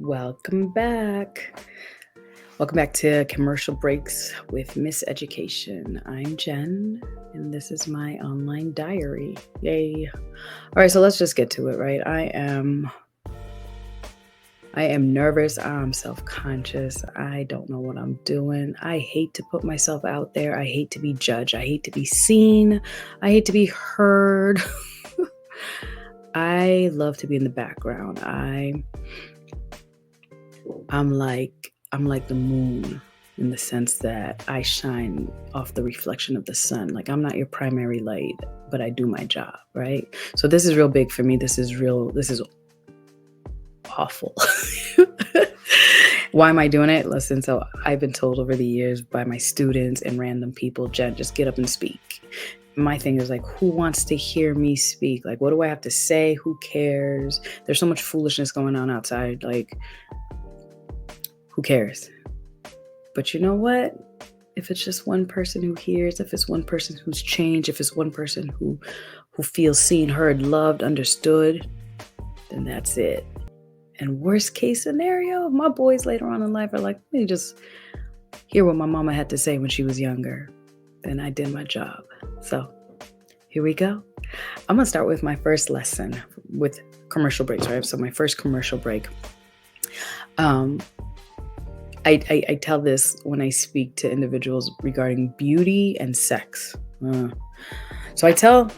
Welcome back. Welcome back to Commercial Breaks with Miss Education. I'm Jen, and this is my online diary. Yay. All right, so let's just get to it, right? I am nervous. I'm self-conscious. I don't know what I'm doing. I hate to put myself out there. I hate to be judged. I hate to be seen. I hate to be heard. I love to be in the background. I'm like the moon in the sense that I shine off the reflection of the sun. Like I'm not your primary light, but I do my job, right? So this is real big for me. This is awful. Why am I doing it? Listen, so I've been told over the years by my students and random people, Jen, just get up and speak. My thing is like, who wants to hear me speak? Like, what do I have to say? Who cares? There's so much foolishness going on outside. Like, who cares? But you know what? If it's just one person who hears, if it's one person who's changed, if it's one person who feels seen, heard, loved, understood, then that's it. And worst case scenario, my boys later on in life are like, let me just hear what my mama had to say when she was younger. Then I did my job. So here we go. I'm going to start with my first lesson with commercial breaks, right? So my first commercial break. I tell this when I speak to individuals regarding beauty and sex. So I tell,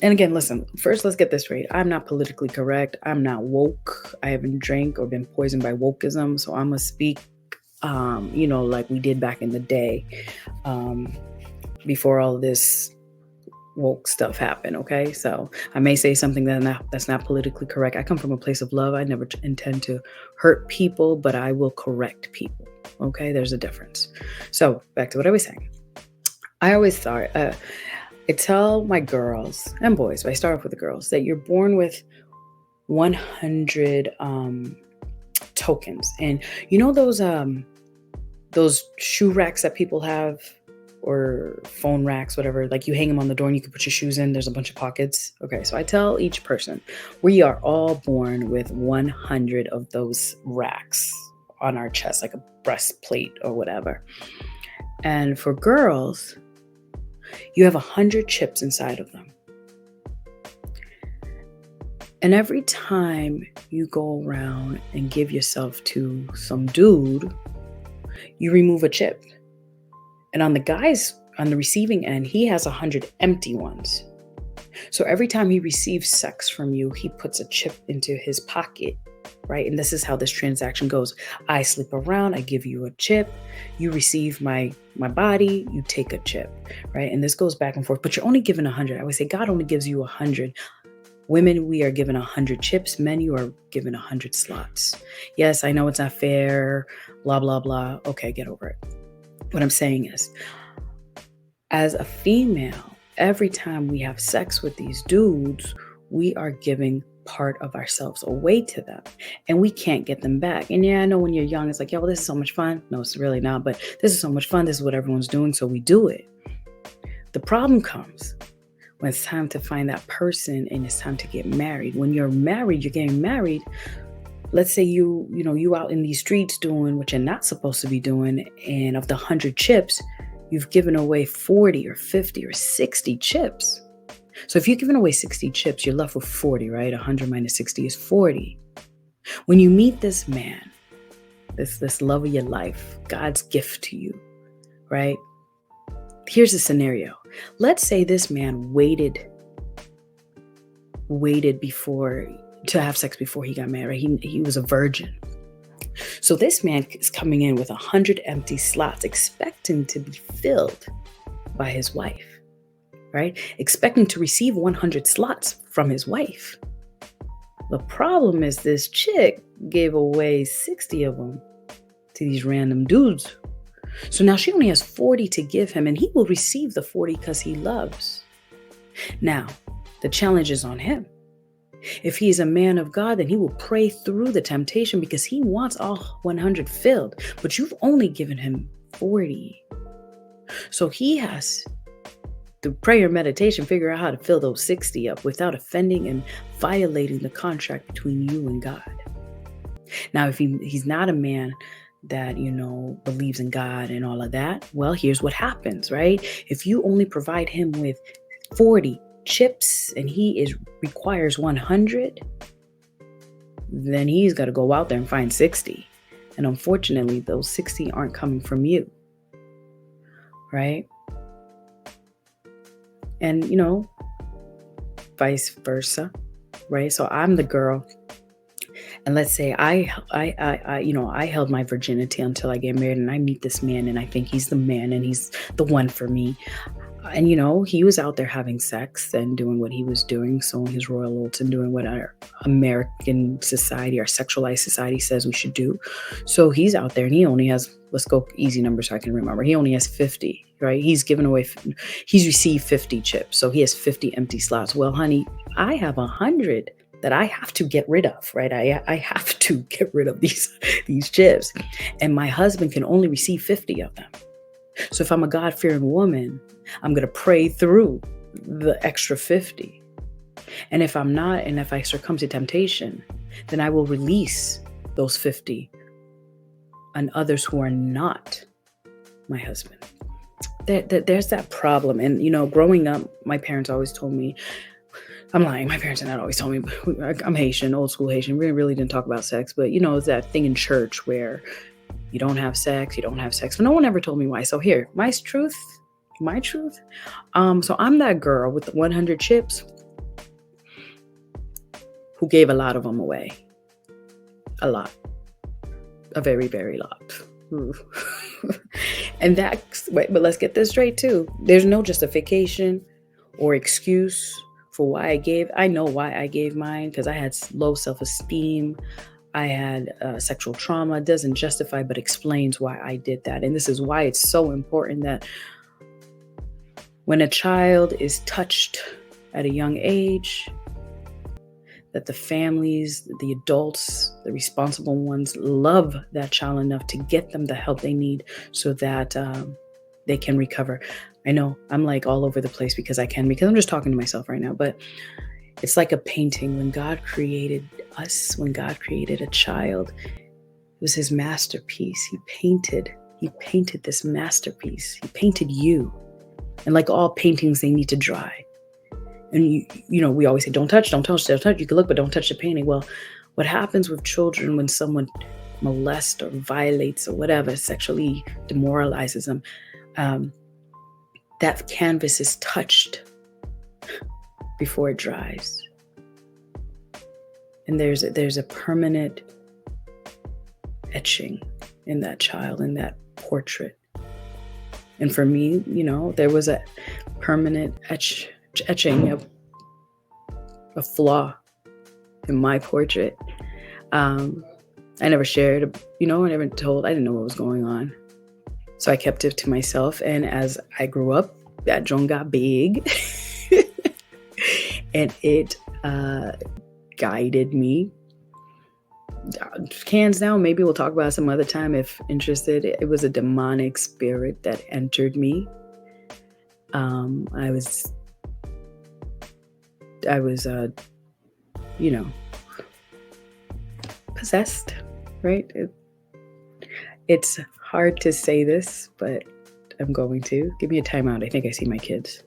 and again, listen, first let's get this straight. I'm not politically correct. I'm not woke. I haven't drank or been poisoned by wokeism. So I'm going to speak, like we did back in the day, before all this woke stuff happened. Okay. So I may say something that's not politically correct. I come from a place of love. I never intend to hurt people, but I will correct people. Okay. There's a difference. So back to what I was saying. I always thought, I tell my girls and boys, but I start off with the girls, that you're born with 100 tokens. And you know those shoe racks that people have, or phone racks, whatever, like you hang them on the door and you can put your shoes in. There's a bunch of pockets. Okay, so I tell each person, we are all born with 100 of those racks on our chest, like a breastplate or whatever. And for girls, you have 100 chips inside of them. And every time you go around and give yourself to some dude, you remove a chip. And on the receiving end, he has 100 empty ones. So every time he receives sex from you, he puts a chip into his pocket, right? And this is how this transaction goes. I sleep around, I give you a chip, you receive my body, you take a chip, right? And this goes back and forth, but you're only given 100. I always say God only gives you 100. Women, we are given 100 chips. Men, you are given 100 slots. Yes, I know it's not fair, blah, blah, blah. Okay, get over it. What I'm saying is, as a female, every time we have sex with these dudes, we are giving part of ourselves away to them, and we can't get them back. And yeah, I know when you're young, it's like, yo, this is so much fun. No, it's really not, but this is so much fun. This is what everyone's doing, so we do it. The problem comes when it's time to find that person and it's time to get married. When you're married, you're getting married. Let's say you out in these streets doing what you're not supposed to be doing, and of the 100 chips, you've given away 40 or 50 or 60 chips. So if you're giving away 60 chips, you're left with 40, right? 100 minus 60 is 40. When you meet this man, this love of your life, God's gift to you, right? Here's a scenario. Let's say this man waited to have sex before he got married. He was a virgin. So this man is coming in with 100 empty slots, expecting to be filled by his wife, right? Expecting to receive 100 slots from his wife. The problem is this chick gave away 60 of them to these random dudes. So now she only has 40 to give him, and he will receive the 40 because he loves. Now, the challenge is on him. If he's a man of God, then he will pray through the temptation because he wants all 100 filled, but you've only given him 40. So he has, through prayer and meditation, figure out how to fill those 60 up without offending and violating the contract between you and God. Now, if he's not a man that, believes in God and all of that, well, here's what happens, right? If you only provide him with 40 chips and requires 100, then he's got to go out there and find 60. And unfortunately, those 60 aren't coming from you, right? And, vice versa, right? So I'm the girl. And let's say I held my virginity until I get married and I meet this man and I think he's the man and he's the one for me. And, he was out there having sex and doing what he was doing, sowing his royal oats and doing what our American society, our sexualized society says we should do. So he's out there and he only has, let's go easy numbers so I can remember. He only has 50, right? He's received 50 chips. So he has 50 empty slots. Well, honey, I have 100 that I have to get rid of, right? I have to get rid of these chips. And my husband can only receive 50 of them. So if I'm a God-fearing woman, I'm going to pray through the extra 50. And if I'm not, and if I succumb to temptation, then I will release those 50 on others who are not my husband. There's that problem. And, growing up, my parents always told me, I'm lying. My parents had not always told me, but I'm Haitian, old school Haitian. We really didn't talk about sex, but it's that thing in church where you don't have sex. But no one ever told me why. So here, my truth. So I'm that girl with the 100 chips who gave a lot of them away. A lot. A very, very lot. And but let's get this straight too. There's no justification or excuse for why I know why I gave mine, because I had low self-esteem. I had sexual trauma. It doesn't justify, but explains why I did that. And this is why it's so important that when a child is touched at a young age, that the families, the adults, the responsible ones love that child enough to get them the help they need so that they can recover. I know I'm like all over the place because I'm just talking to myself right now, but it's like a painting. When God created us, when God created a child, it was his masterpiece. He painted this masterpiece. He painted you. And like all paintings, they need to dry. And we always say, don't touch. You can look, but don't touch the painting. Well, what happens with children when someone molests or violates or whatever, sexually demoralizes them, that canvas is touched before it dries. And there's a permanent etching in that child, in that portrait. And for me, there was a permanent etching of a flaw in my portrait. I never shared, I didn't know what was going on. So I kept it to myself. And as I grew up, that joint got big and it guided me. Hands down, maybe we'll talk about it some other time if interested. It was a demonic spirit that entered me. I was possessed, right? It's hard to say this, but I'm going to. Give me a timeout. I think I see my kids.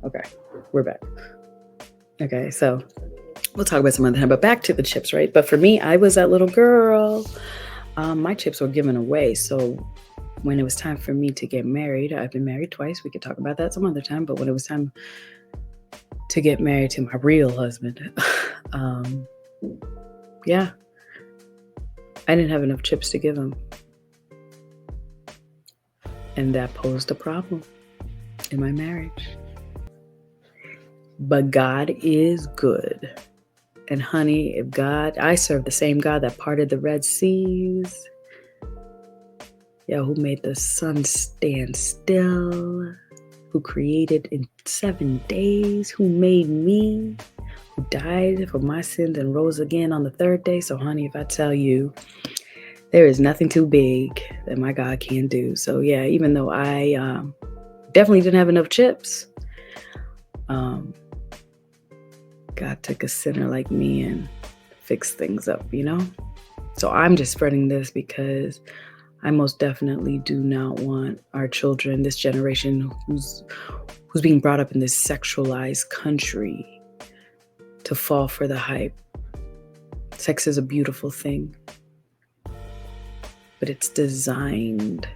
Okay, we're back. Okay, so we'll talk about some other time, but back to the chips, right? But for me, I was that little girl. My chips were given away. So when it was time for me to get married, I've been married twice. We could talk about that some other time. But when it was time to get married to my real husband, I didn't have enough chips to give him. And that posed a problem in my marriage. But God is good. And honey, I serve the same God that parted the Red Seas. Who made the sun stand still, who created in 7 days, who made me, who died for my sins and rose again on the third day. So honey, if I tell you, there is nothing too big that my God can't do. So even though I definitely didn't have enough chips, God took a sinner like me and fixed things up, So I'm just spreading this because I most definitely do not want our children, this generation who's being brought up in this sexualized country, to fall for the hype. Sex is a beautiful thing, but it's designed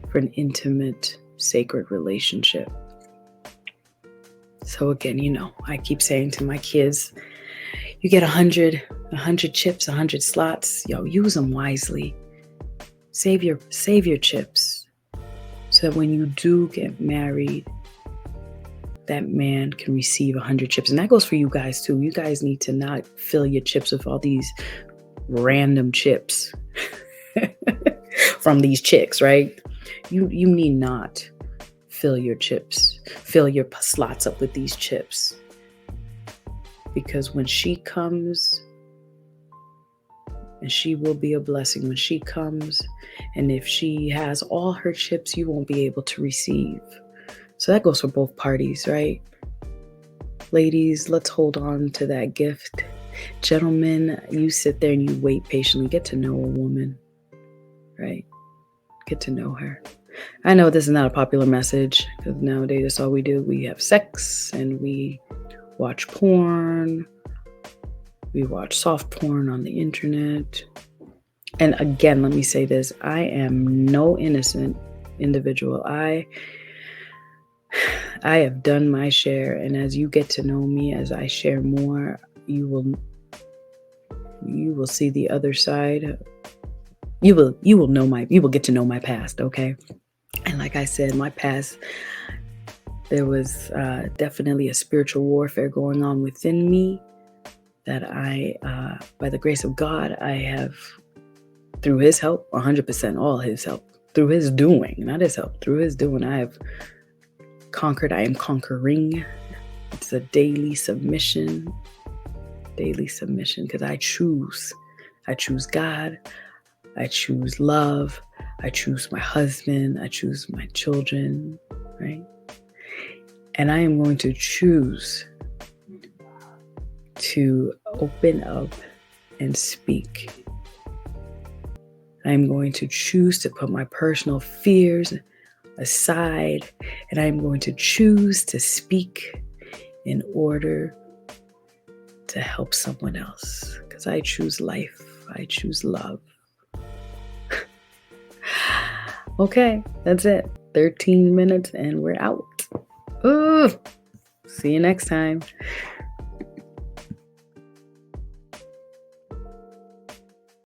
for an intimate, sacred relationship. So again, I keep saying to my kids, you get 100 chips, 100 slots, use them wisely. Save your chips so that when you do get married, that man can receive 100 chips. And that goes for you guys too. You guys need to not fill your chips with all these random chips from these chicks, right? You need not fill your slots up with these chips. Because when she comes, and she will be a blessing when she comes, and if she has all her chips, you won't be able to receive. So that goes for both parties, right? Ladies, let's hold on to that gift. Gentlemen, you sit there and you wait patiently. Get to know a woman, right? Get to know her. I know this is not a popular message because nowadays that's all we do. We have sex and we watch porn. We watch soft porn on the internet. And again, let me say this. I am no innocent individual. I have done my share. And as you get to know me, as I share more, you will see the other side. You will get to know my past, okay? And like I said, my past, there was definitely a spiritual warfare going on within me that I, by the grace of God, I have, through his help, 100% all his help, through his doing, not his help, through his doing, I have conquered. I am conquering. It's a daily submission, because I choose God. I choose love. I choose my husband. I choose my children, right? And I am going to choose to open up and speak. I am going to choose to put my personal fears aside, and I am going to choose to speak in order to help someone else, because I choose life. I choose love. Okay, that's it. 13 minutes and we're out. Ooh, see you next time.